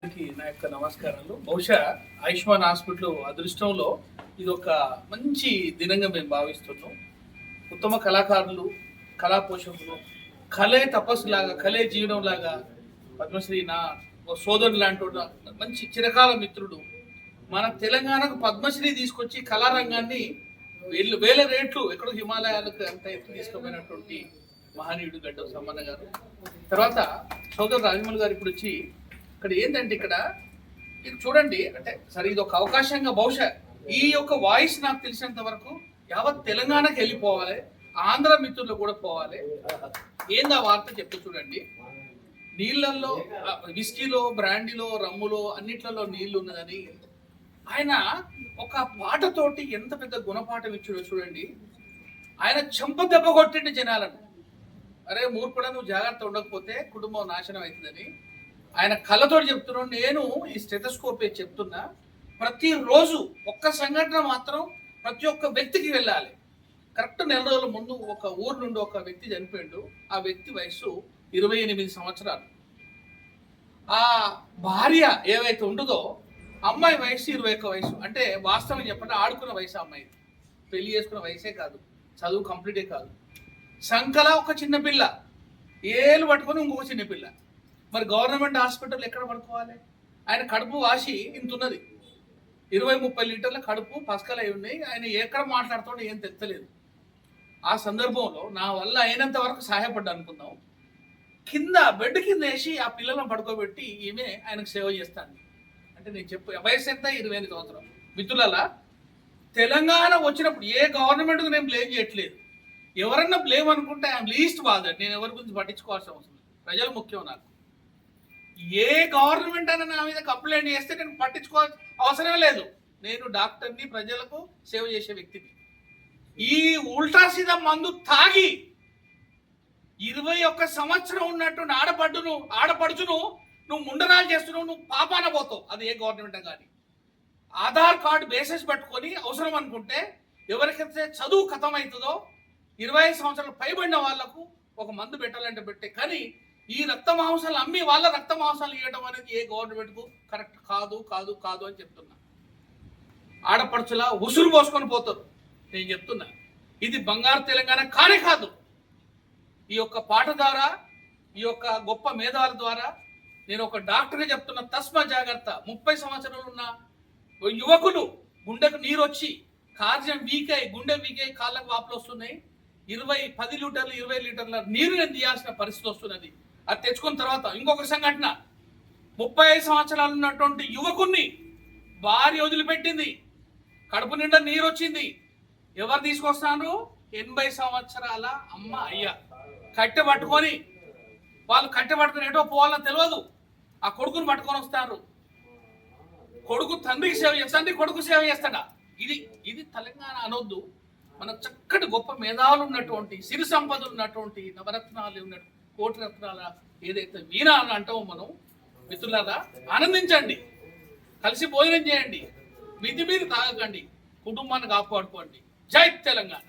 నా యొక్క నమస్కారాలు. బహుశా ఆయుష్మాన్ హాస్పిటల్ అదృష్టంలో ఇది ఒక మంచి దినంగా మేము భావిస్తున్నాం. ఉత్తమ కళాకారులు, కళా పోషకులు, కళే తపస్సులాగా, కళే జీవనం లాగా పద్మశ్రీ నా సోదరుడు లాంటి మంచి చిరకాల మిత్రుడు మన తెలంగాణకు పద్మశ్రీ తీసుకొచ్చి కళారంగాన్ని వేల రేట్లు ఎక్కడో హిమాలయాలకు అంత ఎత్తు తీసుకుపోయినటువంటి మహనీయుడు గడ్డం సమ్మన్న గారు. తర్వాత సోదరు రాజమౌళి గారు ఇప్పుడు వచ్చి ఇక్కడ ఏంటంటే ఇక్కడ ఇది చూడండి, అంటే సరే ఇది ఒక అవకాశంగా బహుశా ఈ యొక్క వాయిస్ నాకు తెలిసినంత వరకు యావత్ తెలంగాణకి వెళ్ళిపోవాలి, ఆంధ్ర మిత్రులు కూడా పోవాలి. ఏందా వార్త చెప్తే చూడండి, నీళ్ళల్లో విస్కీలో, బ్రాండీలో, రమ్ములో అన్నిట్లలో నీళ్లు ఉన్నదని ఆయన ఒక పాటతోటి ఎంత పెద్ద గుణపాఠం ఇచ్చాడో చూడండి. ఆయన చెంప దెబ్బ కొట్టిండి జనాలను, అరే మూర్ఖుడా నువ్వు జాగ్రత్త ఉండకపోతే కుటుంబం నాశనం అవుతుందని ఆయన కళ్ళతో చెప్తున్నాడు. నేను ఈ స్టెథోస్కోప్ చెప్తున్నా, ప్రతిరోజు ఒక్క సంఘటన మాత్రం ప్రతి ఒక్క వ్యక్తికి వెళ్ళాలి. కరెక్ట్ నెల రోజుల ముందు ఒక ఊరు నుండి ఒక వ్యక్తి చనిపోయాడు. ఆ వ్యక్తి వయసు 28 సంవత్సరాలు. ఆ భార్య ఏవైతే ఉంటుందో అమ్మాయి వయసు 21 వయసు. అంటే వాస్తవం చెప్పండి, ఆడుకున్న వయసు అమ్మాయి, పెళ్లి చేసుకున్న వయసే కాదు, చదువు కంప్లీటే కాదు. సంకల ఒక చిన్న పిల్ల, ఏళ్ళు పట్టుకొని ఇంకొక చిన్న పిల్ల. మరి గవర్నమెంట్ హాస్పిటల్ ఎక్కడ పడుకోవాలి? ఆయన కడుపు వాసి ఇంత ఉన్నది, 20-30 లీటర్ల కడుపు పసకలు అయి ఉన్నాయి. ఆయన ఎక్కడ మాట్లాడుతుంటే ఏం తెచ్చలేదు. ఆ సందర్భంలో నా వల్ల అయినంత వరకు సహాయపడ్డా అనుకుందాం. కింద బెడ్ కింద వేసి ఆ పిల్లలను పడుకోబెట్టి ఈమె ఆయనకు సేవ చేస్తాను. అంటే నేను చెప్పు వయసు ఎంత? 28 సంవత్సరం. మిత్రులలా తెలంగాణ వచ్చినప్పుడు ఏ గవర్నమెంట్కు నేను బ్లేమ్ చేయట్లేదు. ఎవరన్నా బ్లేమ్ అనుకుంటే ఐఎమ్ లీస్ట్ బాధ. నేను ఎవరి గురించి పట్టించుకోవాల్సిన అవసరం లేదు, ప్రజలు ముఖ్యం నాకు. ఏ గవర్నమెంట్ అయినా నా మీద కంప్లైంట్ చేస్తే నేను పట్టించుకోవాల్సిన అవసరం లేదు. నేను డాక్టర్ని, ప్రజలకు సేవ చేసే వ్యక్తిని. ఈ ఉల్టా సీదా మందు తాగి 21 సంవత్సరం ఉన్నట్టు ఆడపడుచును నువ్వు ముండనాలు చేస్తున్నావు, నువ్వు పాపాన పోతావు. అది ఏ గవర్నమెంట్ కానీ ఆధార్ కార్డు బేసిస్ పెట్టుకొని అవసరం అనుకుంటే ఎవరికైతే చదువు ఖతం అవుతుందో 25 సంవత్సరాలు పైబడిన వాళ్లకు ఒక మందు పెట్టాలంటే పెట్టే, కానీ ఈ రక్త మాంసాలు అమ్మి వాళ్ళ రక్త మాంసాలు ఇవ్వడం అనేది ఏ గవర్నమెంట్కు కరెక్ట్ కాదు కాదు కాదు అని చెప్తున్నా. ఆడపడుచులా ఉసురు పోసుకొని పోతారు. నేను చెప్తున్నా, ఇది బంగారు తెలంగాణ కానే కాదు. ఈ యొక్క పాట ద్వారా, ఈ యొక్క గొప్ప మేధావుల ద్వారా నేను ఒక డాక్టర్గా చెప్తున్నా, తస్మా జాగ్రత్త. 30 సంవత్సరాలు ఉన్న యువకులు గుండెకు నీరు వచ్చి కార్యం వీకై, గుండె వీకై, కాళ్ళకు వాపులు వస్తున్నాయి. 10 లీటర్లు 20 లీటర్ల నీరు నేను తీయాల్సిన పరిస్థితి వస్తున్నది. అది తెచ్చుకున్న తర్వాత ఇంకొక సంఘటన, 35 సంవత్సరాలు ఉన్నటువంటి యువకుణ్ణి భార్య వదిలిపెట్టింది, కడుపు నిండా నీరు వచ్చింది. ఎవరు తీసుకొస్తాను? 80 సంవత్సరాల అమ్మ అయ్య కట్టె పట్టుకొని, వాళ్ళు కట్టె పట్టుకొని ఎటో పోవాలని తెలియదు, ఆ కొడుకుని పట్టుకొని వస్తారు. కొడుకు తండ్రికి సేవ చేస్తాడు, కొడుకు సేవ చేస్తాడా? ఇది తెలంగాణ అనొద్దు. మన చక్కటి గొప్ప మేధావులు ఉన్నటువంటి, సిరి సంపదలు ఉన్నటువంటి, నవరత్నాలు ఉన్నటువంటి, కోటి రత్నాల ఏదైతే వీణ అని అంటామో మనం. మిత్రులారా ఆనందించండి, కలిసి భోజనం చేయండి, మితి మీరు తాగకండి, కుటుంబాన్ని కాపాడుకోండి. జై తెలంగాణ.